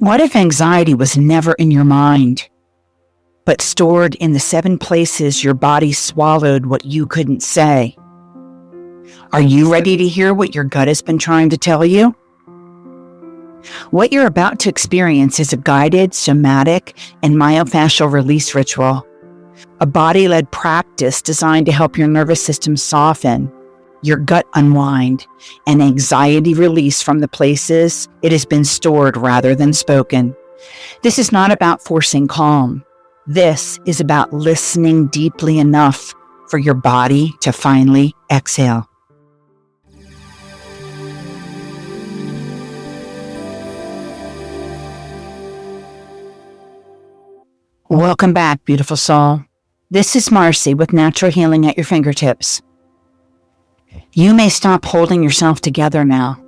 What if anxiety was never in your mind, but stored in the 7 places your body swallowed what you couldn't say? Are you ready to hear what your gut has been trying to tell you? What you're about to experience is a guided somatic and myofascial release ritual, a body-led practice designed to help your nervous system soften, your gut unwind, and anxiety release from the places it has been stored rather than spoken. This is not about forcing calm. This is about listening deeply enough for your body to finally exhale. Welcome back, beautiful soul. This is Marci with Natural Healing at your fingertips. You may stop holding yourself together now.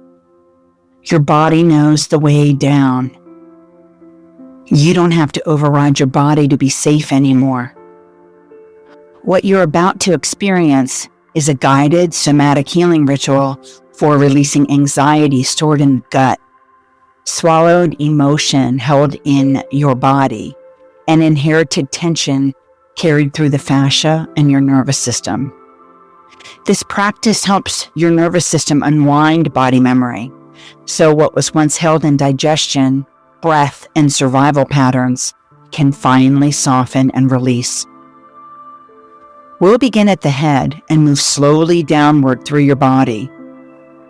Your body knows the way down. You don't have to override your body to be safe anymore. What you're about to experience is a guided somatic healing ritual for releasing anxiety stored in the gut, swallowed emotion held in your body, and inherited tension carried through the fascia and your nervous system. This practice helps your nervous system unwind body memory, so what was once held in digestion, breath, and survival patterns can finally soften and release. We'll begin at the head and move slowly downward through your body,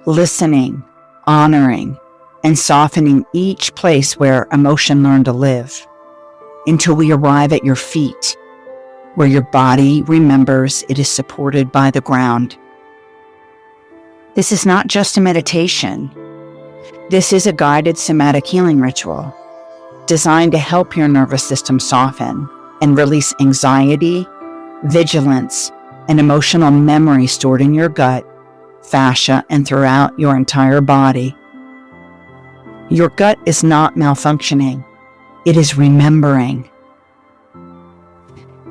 listening, honoring, and softening each place where emotion learned to live, until we arrive at your feet, where your body remembers it is supported by the ground. This is not just a meditation. This is a guided somatic healing ritual designed to help your nervous system soften and release anxiety, vigilance, and emotional memory stored in your gut, fascia, and throughout your entire body. Your gut is not malfunctioning. It is remembering.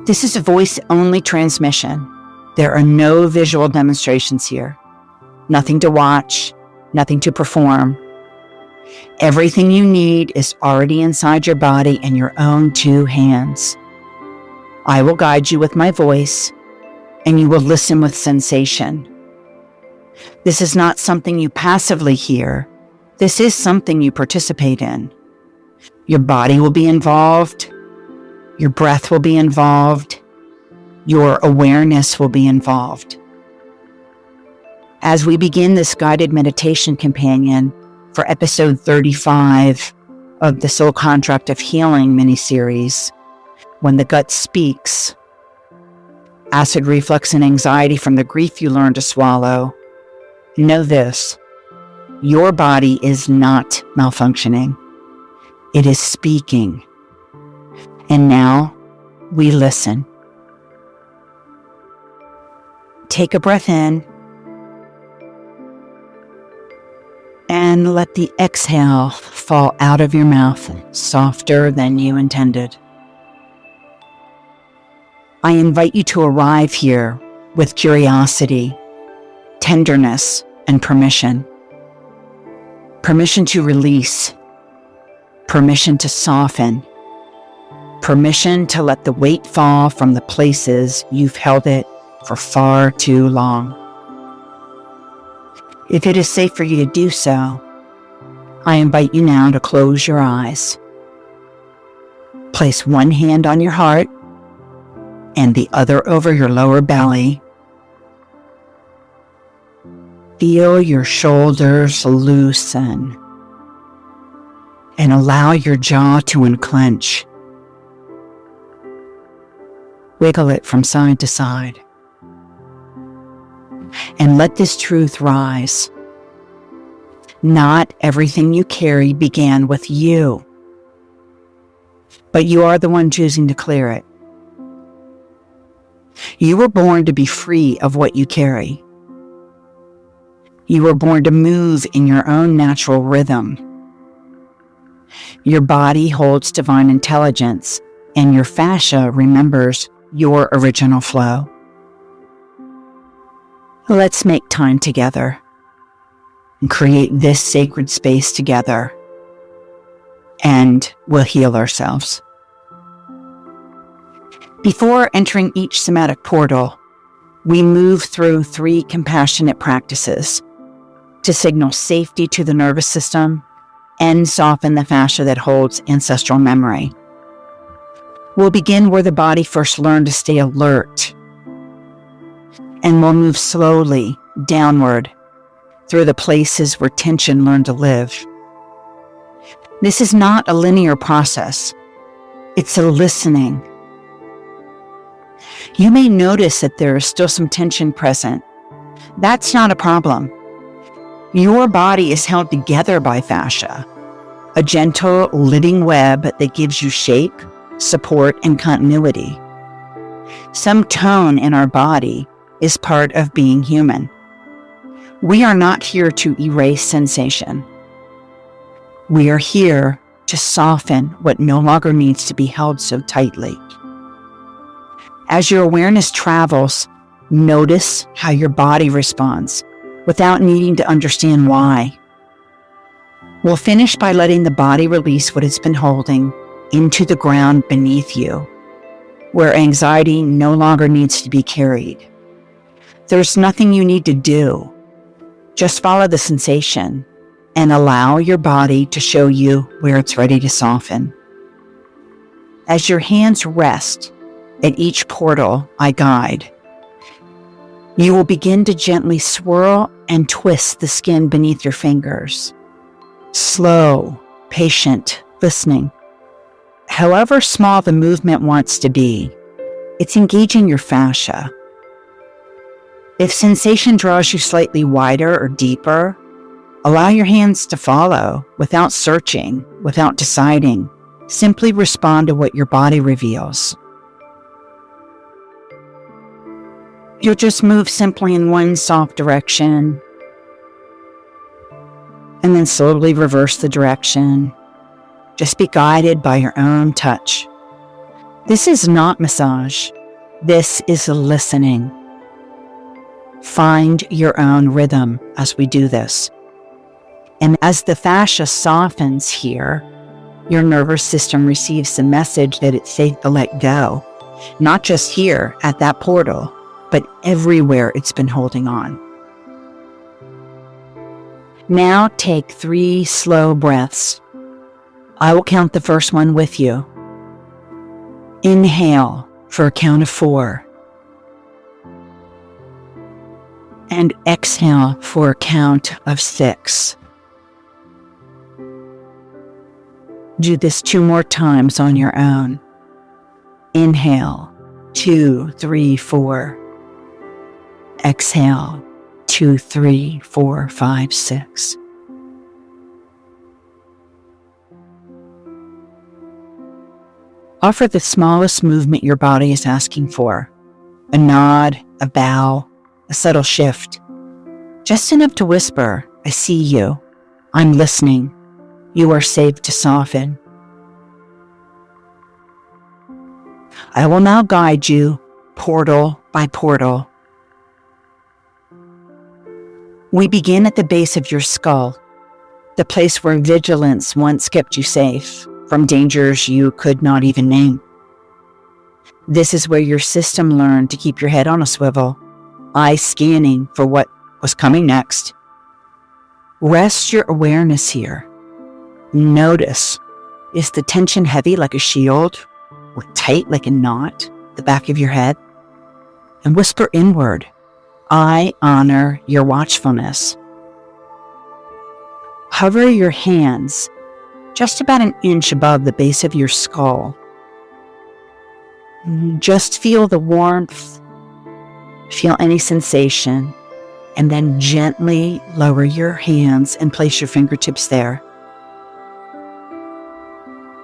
This is a voice-only transmission. There are no visual demonstrations here. Nothing to watch, nothing to perform. Everything you need is already inside your body in your own 2 hands. I will guide you with my voice, and you will listen with sensation. This is not something you passively hear. This is something you participate in. Your body will be involved. Your breath will be involved. Your awareness will be involved. As we begin this guided meditation companion for episode 35 of the Soul Contract of Healing mini-series, When the Gut Speaks, Acid Reflux and Anxiety from the Grief You Learned to Swallow, know this: your body is not malfunctioning. It is speaking. And now we listen. Take a breath in and let the exhale fall out of your mouth softer than you intended. I invite you to arrive here with curiosity, tenderness, and permission. Permission to release. Permission to soften. Permission to let the weight fall from the places you've held it for far too long. If it is safe for you to do so, I invite you now to close your eyes. Place one hand on your heart and the other over your lower belly. Feel your shoulders loosen and allow your jaw to unclench. Wiggle it from side to side. And let this truth rise. Not everything you carry began with you, but you are the one choosing to clear it. You were born to be free of what you carry. You were born to move in your own natural rhythm. Your body holds divine intelligence, and your fascia remembers your original flow. Let's make time together and create this sacred space together. and we'll heal ourselves. Before entering each somatic portal, we move through 3 compassionate practices to signal safety to the nervous system and soften the fascia that holds ancestral memory. We'll begin where the body first learned to stay alert, and we'll move slowly downward through the places where tension learned to live. This is not a linear process. It's a listening. You may notice that there is still some tension present. That's not a problem. Your body is held together by fascia, a gentle living web that gives you shape, support, and continuity. Some tone in our body is part of being human. We are not here to erase sensation. We are here to soften what no longer needs to be held so tightly. As your awareness travels, notice how your body responds without needing to understand why. We'll finish by letting the body release what it's been holding into the ground beneath you, where anxiety no longer needs to be carried. There's nothing you need to do. Just follow the sensation and allow your body to show you where it's ready to soften. As your hands rest at each portal I guide, you will begin to gently swirl and twist the skin beneath your fingers. Slow, patient, listening. However small the movement wants to be, it's engaging your fascia. If sensation draws you slightly wider or deeper, allow your hands to follow without searching, without deciding. Simply respond to what your body reveals. You'll just move simply in one soft direction and then slowly reverse the direction. Just be guided by your own touch. This is not massage. This is listening. Find your own rhythm as we do this. And as the fascia softens here, your nervous system receives the message that it's safe to let go, not just here at that portal, but everywhere it's been holding on. Now take 3 slow breaths. I will count the first one with you. Inhale for a count of 4. And exhale for a count of 6. Do this 2 more times on your own. Inhale, 2, 3, 4. Exhale, 2, 3, 4, 5, 6. Offer the smallest movement your body is asking for. A nod, a bow, a subtle shift. Just enough to whisper, I see you. I'm listening. You are safe to soften. I will now guide you portal by portal. We begin at the base of your skull, the place where vigilance once kept you safe from dangers you could not even name. This is where your system learned to keep your head on a swivel, eyes scanning for what was coming next. Rest your awareness here. Notice, is the tension heavy like a shield or tight like a knot at the back of your head? And whisper inward, I honor your watchfulness. Hover your hands just about an inch above the base of your skull. Just feel the warmth, feel any sensation, and then gently lower your hands and place your fingertips there.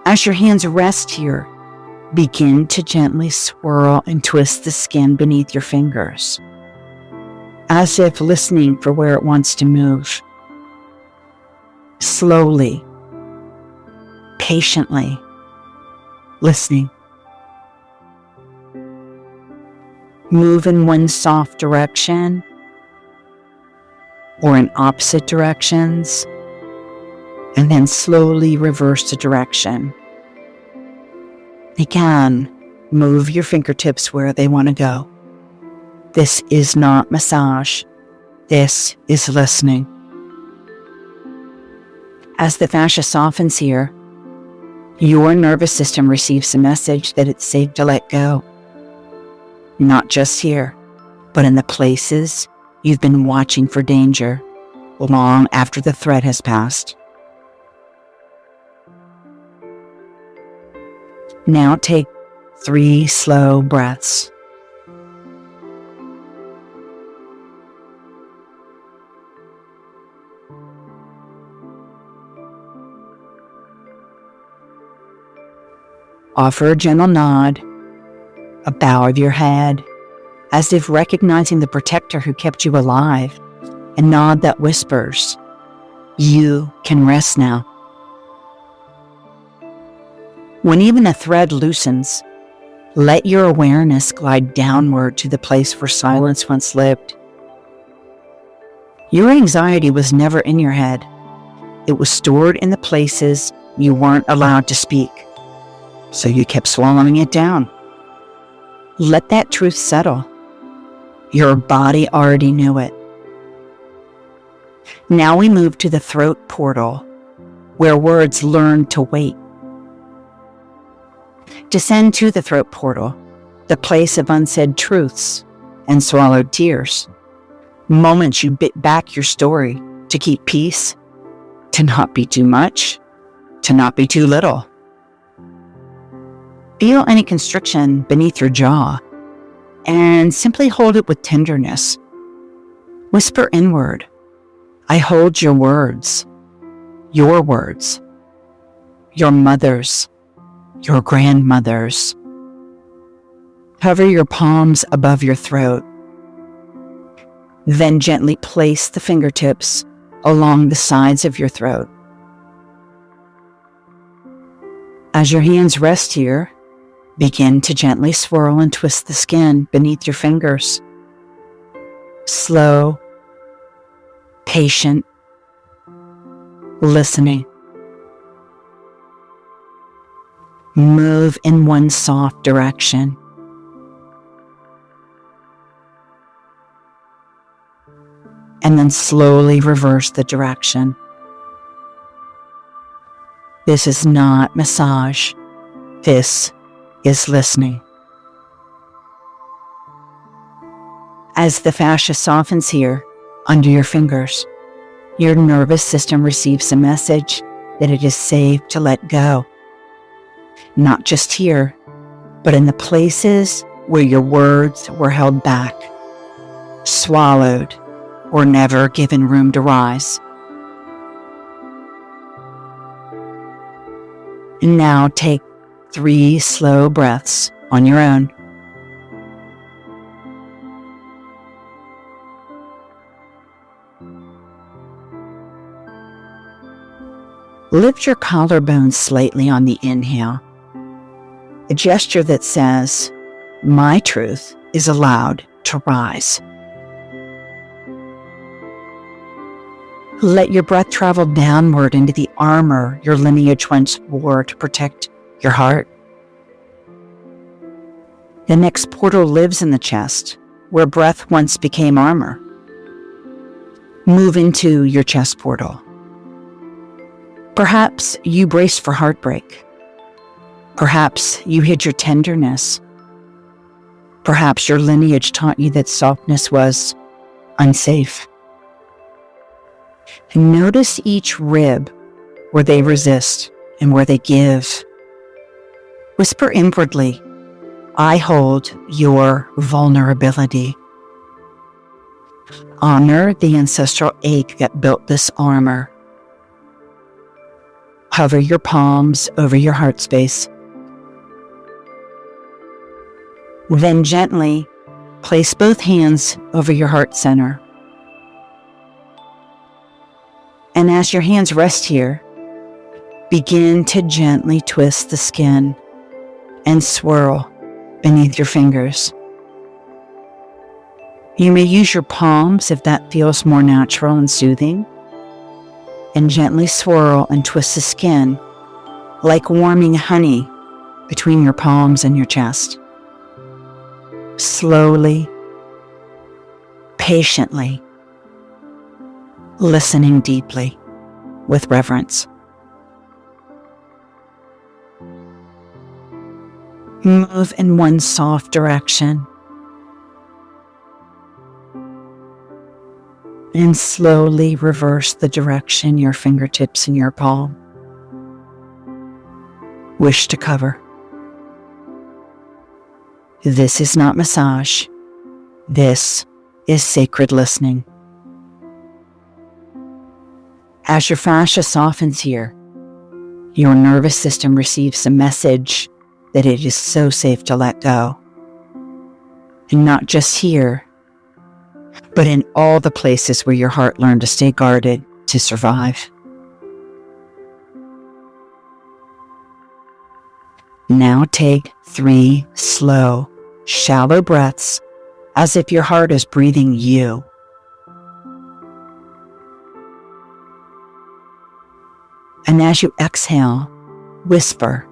As your hands rest here, begin to gently swirl and twist the skin beneath your fingers, as if listening for where it wants to move. Slowly, patiently, listening. Move in one soft direction or in opposite directions and then slowly reverse the direction. Again, move your fingertips where they want to go. This is not massage. This is listening. As the fascia softens here, your nervous system receives a message that it's safe to let go. Not just here, but in the places you've been watching for danger long after the threat has passed. Now take 3 slow breaths. Offer a gentle nod, a bow of your head, as if recognizing the protector who kept you alive, a nod that whispers, "You can rest now." When even a thread loosens, let your awareness glide downward to the place where silence once lived. Your anxiety was never in your head. It was stored in the places you weren't allowed to speak. So you kept swallowing it down. Let that truth settle. Your body already knew it. Now we move to the throat portal, where words learn to wait. Descend to the throat portal, the place of unsaid truths and swallowed tears. Moments you bit back your story to keep peace, to not be too much, to not be too little. Feel any constriction beneath your jaw and simply hold it with tenderness. Whisper inward, "I hold your words, your mother's, your grandmother's." Hover your palms above your throat. Then gently place the fingertips along the sides of your throat. As your hands rest here, begin to gently swirl and twist the skin beneath your fingers. Slow, patient, listening. Move in one soft direction. And then slowly reverse the direction. This is not massage. This is listening. As the fascia softens here under your fingers, your nervous system receives a message that it is safe to let go. Not just here, but in the places where your words were held back, swallowed, or never given room to rise. And now take 3 slow breaths on your own. Lift your collarbone slightly on the inhale, a gesture that says, "My truth is allowed to rise." Let your breath travel downward into the armor your lineage once wore to protect your heart. The next portal lives in the chest, where breath once became armor. Move into your chest portal. Perhaps you braced for heartbreak. Perhaps you hid your tenderness. Perhaps your lineage taught you that softness was unsafe. And notice each rib, where they resist and where they give. Whisper inwardly, "I hold your vulnerability." Honor the ancestral ache that built this armor. Hover your palms over your heart space. Then gently place both hands over your heart center. And as your hands rest here, begin to gently twist the skin and swirl beneath your fingers. You may use your palms if that feels more natural and soothing, and gently swirl and twist the skin like warming honey between your palms and your chest. Slowly, patiently, listening deeply with reverence. Move in one soft direction and slowly reverse the direction your fingertips and your palm wish to cover. This is not massage. This is sacred listening. As your fascia softens here, your nervous system receives a message that it is so safe to let go. And not just here, but in all the places where your heart learned to stay guarded to survive. Now take 3 slow, shallow breaths as if your heart is breathing you. And as you exhale, whisper,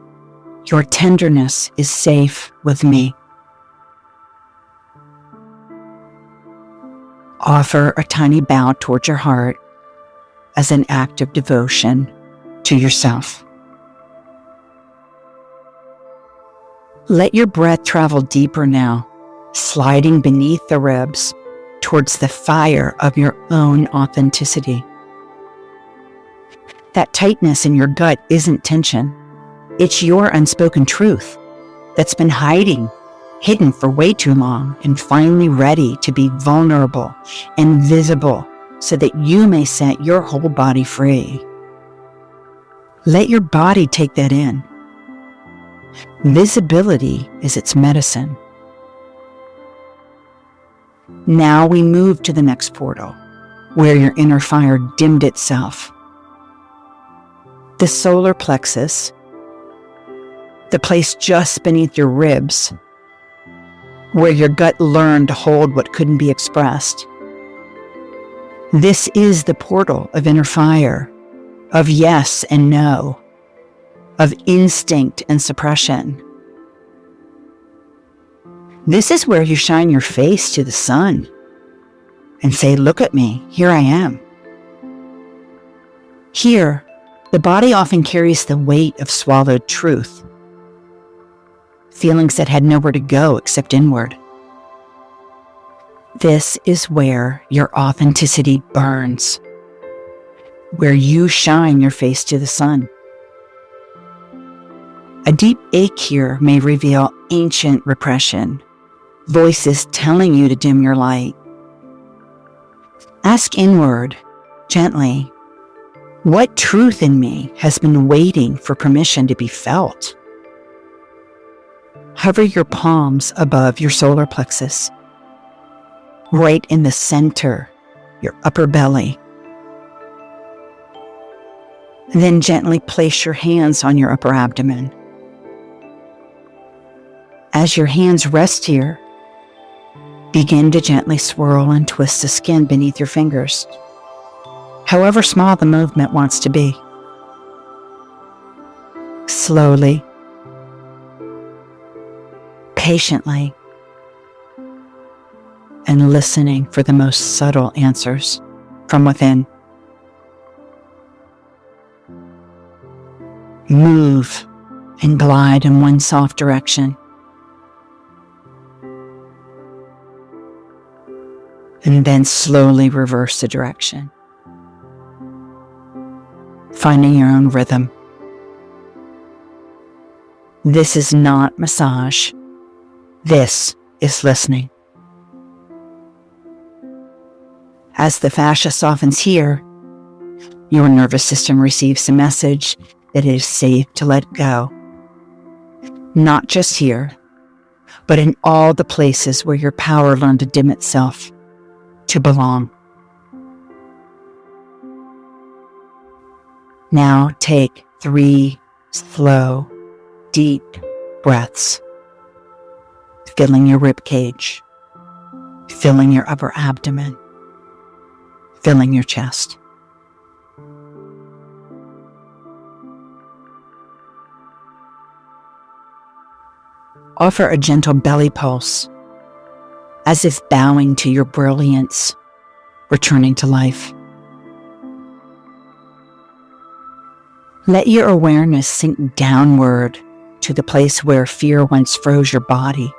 "Your tenderness is safe with me." Offer a tiny bow towards your heart as an act of devotion to yourself. Let your breath travel deeper now, sliding beneath the ribs towards the fire of your own authenticity. That tightness in your gut isn't tension. It's your unspoken truth that's been hidden for way too long and finally ready to be vulnerable and visible so that you may set your whole body free. Let your body take that in. Visibility is its medicine. Now we move to the next portal, where your inner fire dimmed itself. The solar plexus, the place just beneath your ribs, where your gut learned to hold what couldn't be expressed. This is the portal of inner fire, of yes and no, of instinct and suppression. This is where you shine your face to the sun and say, "Look at me, here I am." Here, the body often carries the weight of swallowed truth, feelings that had nowhere to go except inward. This is where your authenticity burns, where you shine your face to the sun. A deep ache here may reveal ancient repression, voices telling you to dim your light. Ask inward, gently, what truth in me has been waiting for permission to be felt? Hover your palms above your solar plexus, right in the center, your upper belly. Then gently place your hands on your upper abdomen. As your hands rest here, begin to gently swirl and twist the skin beneath your fingers, however small the movement wants to be. Slowly, patiently, and listening for the most subtle answers from within. Move and glide in one soft direction. And then slowly reverse the direction, finding your own rhythm. This is not massage. This is listening. As the fascia softens here, your nervous system receives a message that it is safe to let go. Not just here, but in all the places where your power learned to dim itself to belong. Now take 3 slow, deep breaths, filling your rib cage, filling your upper abdomen, filling your chest. Offer a gentle belly pulse, as if bowing to your brilliance, returning to life. Let your awareness sink downward to the place where fear once froze your body.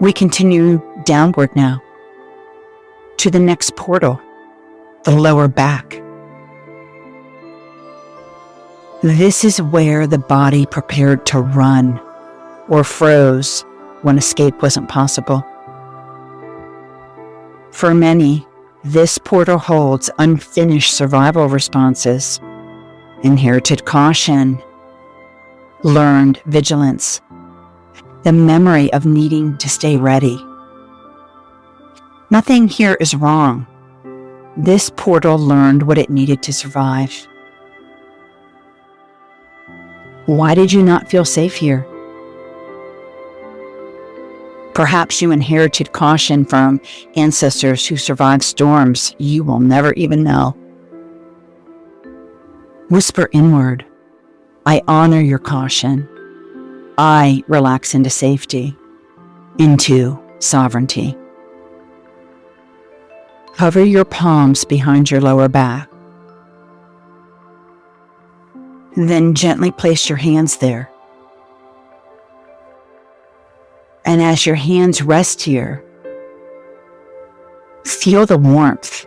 We continue downward now, to the next portal, the lower back. This is where the body prepared to run or froze when escape wasn't possible. For many, this portal holds unfinished survival responses, inherited caution, learned vigilance, the memory of needing to stay ready. Nothing here is wrong. This portal learned what it needed to survive. Why did you not feel safe here? Perhaps you inherited caution from ancestors who survived storms you will never even know. Whisper inward, I honor your caution. I relax into safety, into sovereignty. Hover your palms behind your lower back. Then gently place your hands there. And as your hands rest here, feel the warmth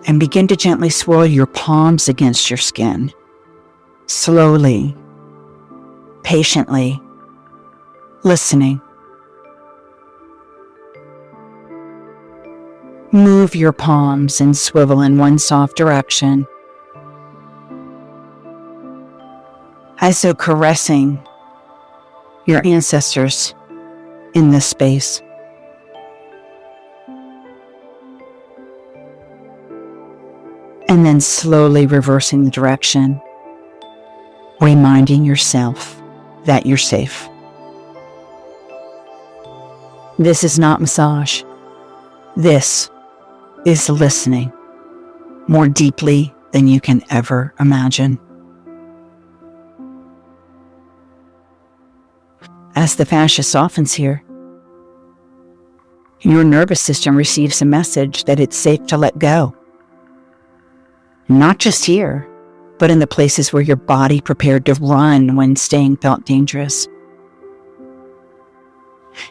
and begin to gently swirl your palms against your skin, slowly, patiently, listening. Move your palms and swivel in one soft direction, as though caressing your ancestors in this space. And then slowly reversing the direction, reminding yourself that you're safe. This is not massage. This is listening more deeply than you can ever imagine. As the fascia softens here, your nervous system receives a message that it's safe to let go. Not just here, but in the places where your body prepared to run when staying felt dangerous.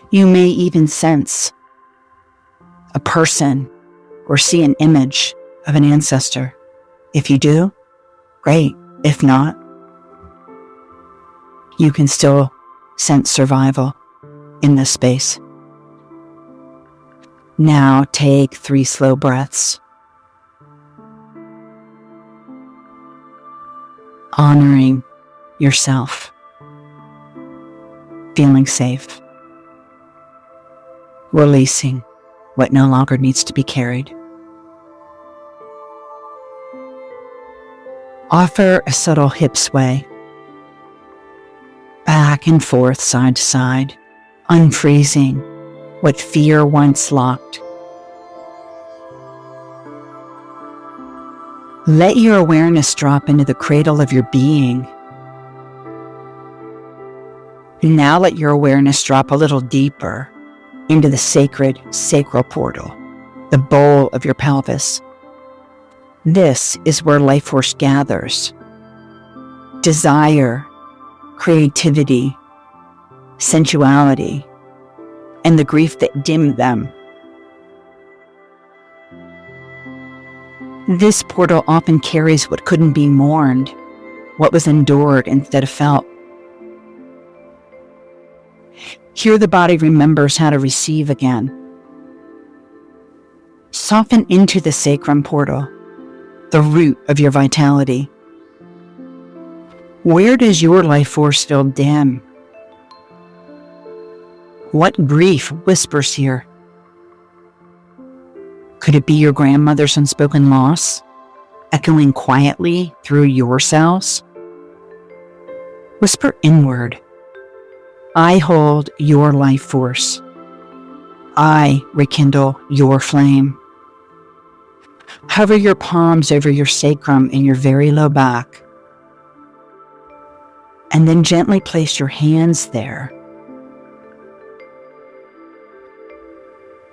You may even sense a person or see an image of an ancestor. If you do, great. If not, you can still sense survival in this space. Now take 3 slow breaths, honoring yourself, feeling safe, releasing what no longer needs to be carried. Offer a subtle hip sway, back and forth, side to side, unfreezing what fear once locked. Let your awareness drop into the cradle of your being. Now let your awareness drop a little deeper into the sacred sacral portal, the bowl of your pelvis. This is where life force gathers. Desire, creativity, sensuality, and the grief that dimmed them. This portal often carries what couldn't be mourned, what was endured instead of felt. Here the body remembers how to receive again. Soften into the sacrum portal, the root of your vitality. Where does your life force feel dim? What grief whispers here? Could it be your grandmother's unspoken loss, echoing quietly through your cells? Whisper inward. I hold your life force. I rekindle your flame. Hover your palms over your sacrum and your very low back. and then gently place your hands there.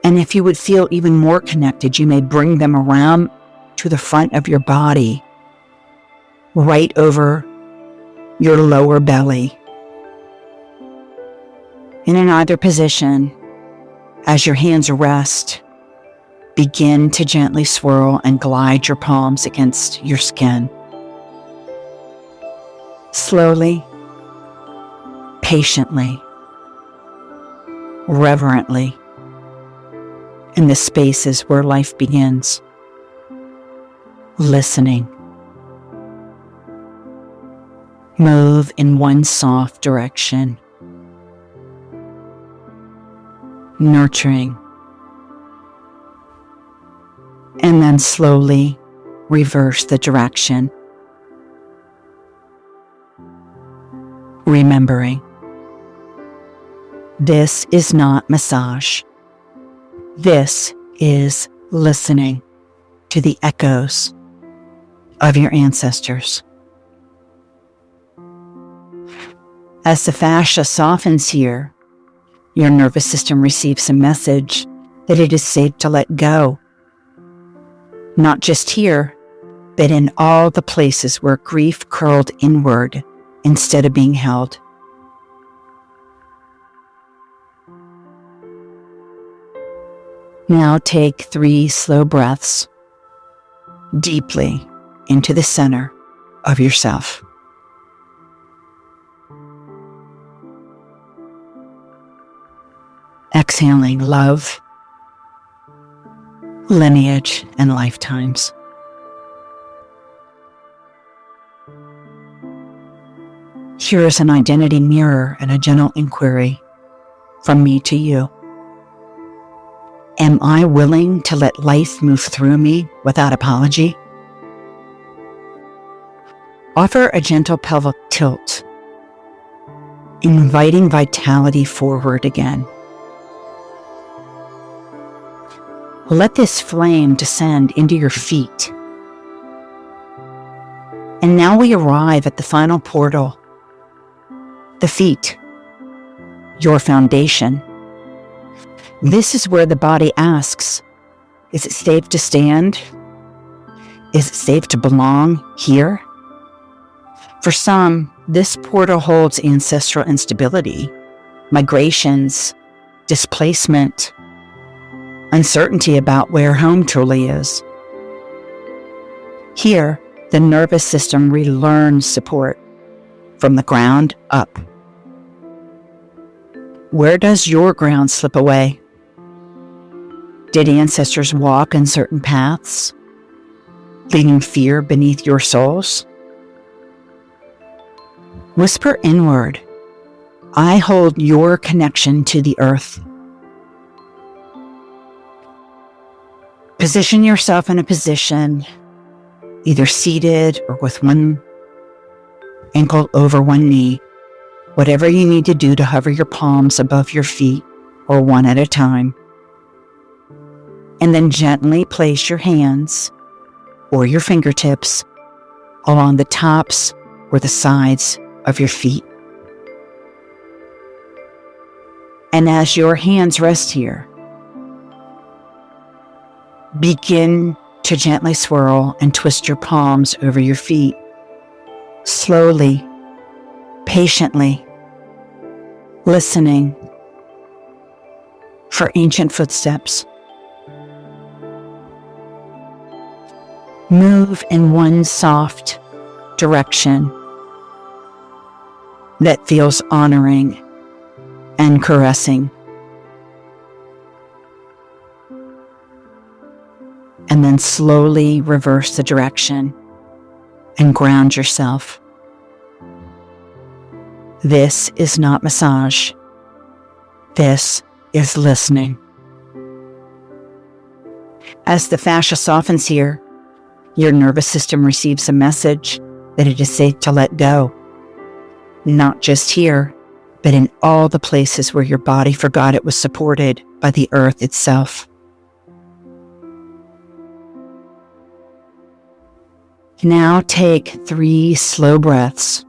And if you would feel even more connected, you may bring them around to the front of your body, right over your lower belly. And in either position, as your hands rest, begin to gently swirl and glide your palms against your skin. Slowly, patiently, reverently, in the spaces where life begins. Listening. Move in one soft direction. Nurturing. And then slowly reverse the direction. Remembering, this is not massage. This is listening to the echoes of your ancestors. As the fascia softens here, your nervous system receives a message that it is safe to let go. Not just here, but in all the places where grief curled inward instead of being held. Now take 3 slow breaths deeply into the center of yourself. Exhaling love, lineage, and lifetimes. Here is an identity mirror and a gentle inquiry from me to you. Am I willing to let life move through me without apology? Offer a gentle pelvic tilt, inviting vitality forward again. Let this flame descend into your feet. And now we arrive at the final portal, the feet, your foundation. This is where the body asks, is it safe to stand? Is it safe to belong here? For some, this portal holds ancestral instability, migrations, displacement, uncertainty about where home truly is. Here, the nervous system relearns support from the ground up. Where does your ground slip away? Did ancestors walk in certain paths, leaving fear beneath your soles? Whisper inward, I hold your connection to the earth. Position yourself in a position, either seated or with one ankle over one knee, whatever you need to do to hover your palms above your feet or one at a time. And then gently place your hands or your fingertips along the tops or the sides of your feet. And as your hands rest here, begin to gently swirl and twist your palms over your feet, slowly, patiently, listening for ancient footsteps. Move in one soft direction that feels honoring and caressing. And then slowly reverse the direction and ground yourself. This is not massage. This is listening. As the fascia softens here, your nervous system receives a message that it is safe to let go. Not just here, but in all the places where your body forgot it was supported by the earth itself. Now take 3 slow breaths,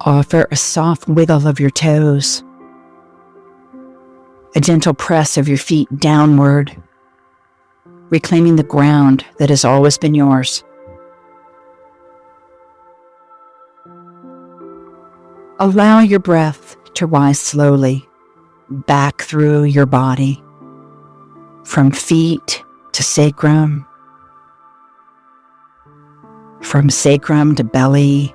Offer a soft wiggle of your toes, a gentle press of your feet downward, reclaiming the ground that has always been yours. Allow your breath to rise slowly back through your body, from feet to sacrum, from sacrum to belly,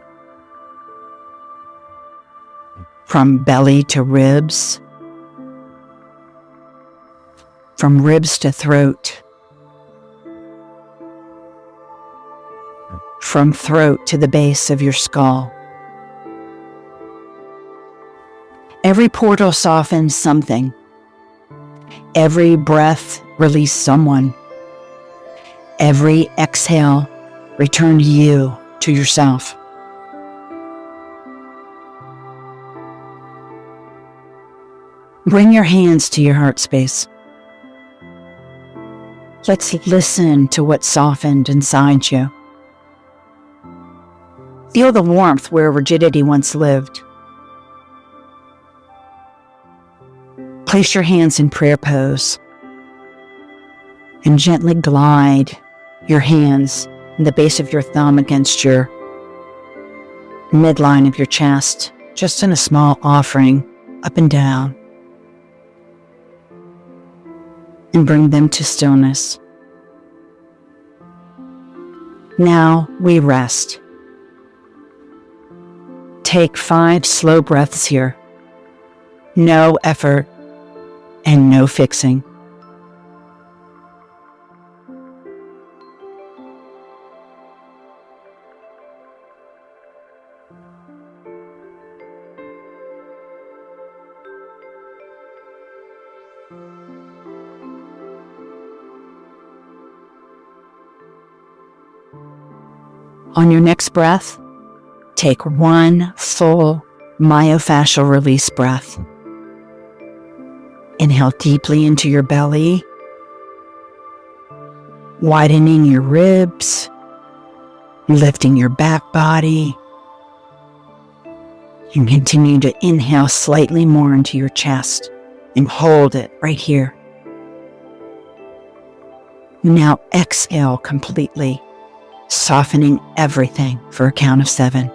from belly to ribs, from ribs to throat, from throat to the base of your skull. Every portal softens something. Every breath released someone. Every exhale returned you to yourself. Bring your hands to your heart space. Let's listen to what softened inside you. Feel the warmth where rigidity once lived. Place your hands in prayer pose and gently glide your hands and the base of your thumb against your midline of your chest, just in a small offering up and down. And bring them to stillness. Now we rest. Take 5 slow breaths here. No effort and no fixing. On your next breath, take 1 full myofascial release breath. Inhale deeply into your belly, widening your ribs, lifting your back body, and continue to inhale slightly more into your chest and hold it right here. Now exhale completely, softening everything for a count of 7.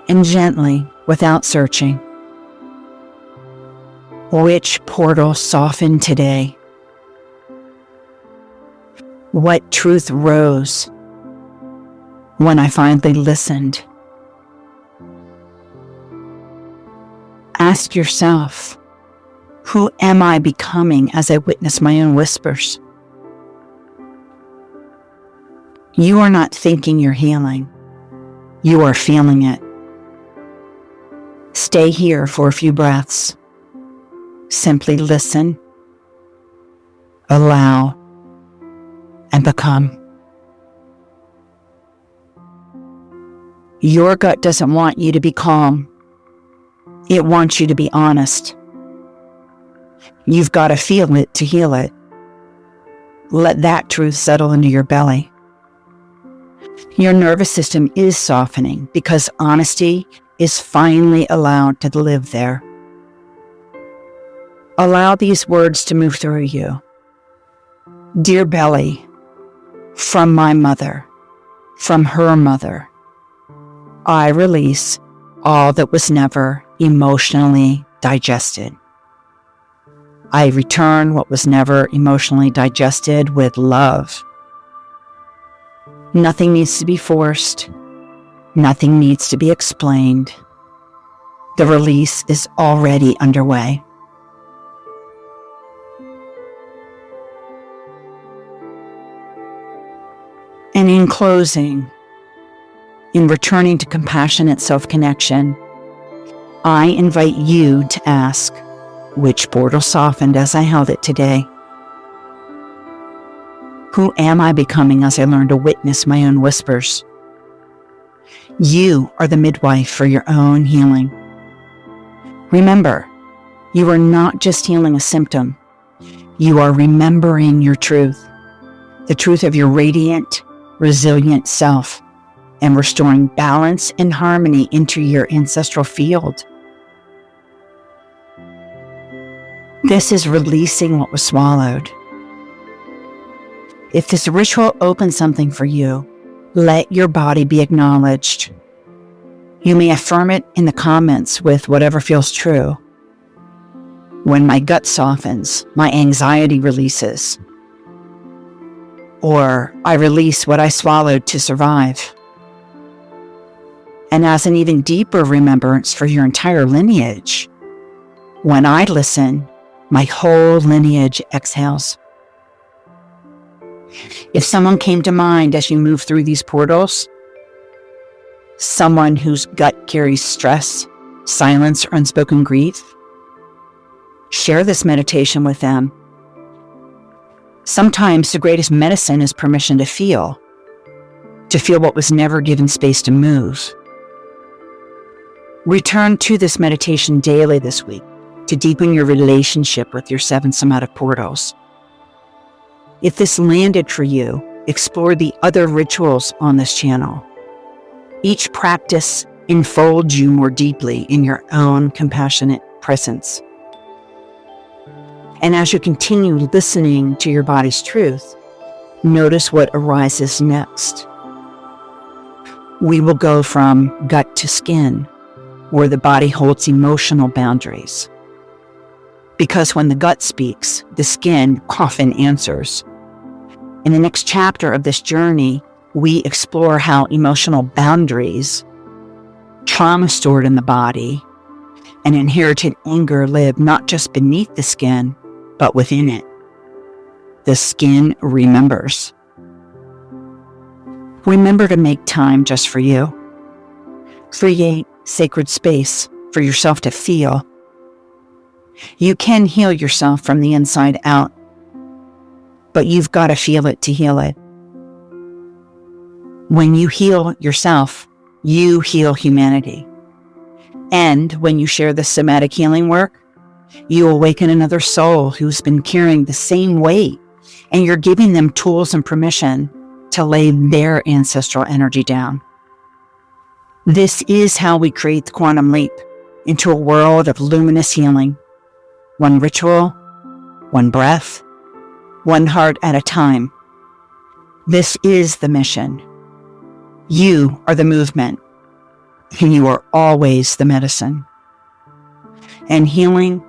And gently, without searching, which portal softened today? What truth rose when I finally listened? Ask yourself, who am I becoming as I witness my own whispers? You are not thinking you're healing. You are feeling it. Stay here for a few breaths. Simply listen, allow, and become. Your gut doesn't want you to be calm. It wants you to be honest. You've got to feel it to heal it. Let that truth settle into your belly. Your nervous system is softening because honesty is finally allowed to live there. Allow these words to move through you. Dear belly, from my mother, from her mother, I release all that was never emotionally digested. I return what was never emotionally digested with love. Nothing needs to be forced. Nothing needs to be explained. The release is already underway. And in closing, in returning to compassionate self-connection, I invite you to ask, which portal softened as I held it today? Who am I becoming as I learn to witness my own whispers? You are the midwife for your own healing. Remember, you are not just healing a symptom. You are remembering your truth, the truth of your radiant, resilient self and restoring balance and harmony into your ancestral field. This is releasing what was swallowed. If this ritual opens something for you, let your body be acknowledged. You may affirm it in the comments with whatever feels true. When my gut softens, my anxiety releases. Or I release what I swallowed to survive. And as an even deeper remembrance for your entire lineage, when I listen, my whole lineage exhales. If someone came to mind as you move through these portals, someone whose gut carries stress, silence, or unspoken grief, share this meditation with them. Sometimes the greatest medicine is permission to feel what was never given space to move. Return to this meditation daily this week to deepen your relationship with your 7 somatic portals. If this landed for you, explore the other rituals on this channel. Each practice enfolds you more deeply in your own compassionate presence. And as you continue listening to your body's truth, notice what arises next. We will go from gut to skin, where the body holds emotional boundaries. Because when the gut speaks, the skin often answers. In the next chapter of this journey, we explore how emotional boundaries, trauma stored in the body, and inherited anger live not just beneath the skin, but within it. The skin remembers. Remember to make time just for you. Create sacred space for yourself to feel. You can heal yourself from the inside out, but you've got to feel it to heal it. When you heal yourself, you heal humanity. And when you share the somatic healing work, you awaken another soul who's been carrying the same weight, and you're giving them tools and permission to lay their ancestral energy down. This is how we create the quantum leap into a world of luminous healing. One ritual, one breath, one heart at a time. This is the mission. You are the movement, and you are always the medicine. And healing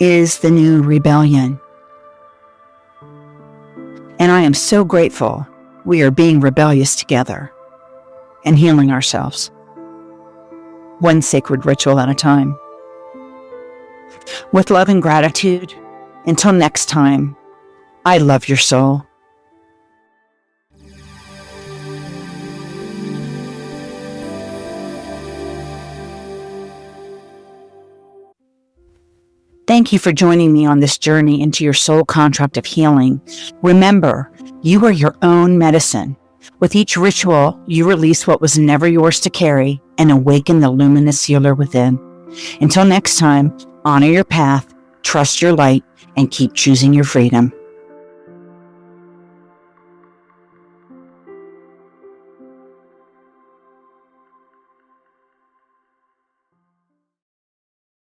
is the new rebellion. And I am so grateful we are being rebellious together and healing ourselves, one sacred ritual at a time. With love and gratitude, until next time, I love your soul. Thank you for joining me on this journey into your soul contract of healing. Remember, you are your own medicine. With each ritual, you release what was never yours to carry and awaken the luminous healer within. Until next time, honor your path, trust your light, and keep choosing your freedom.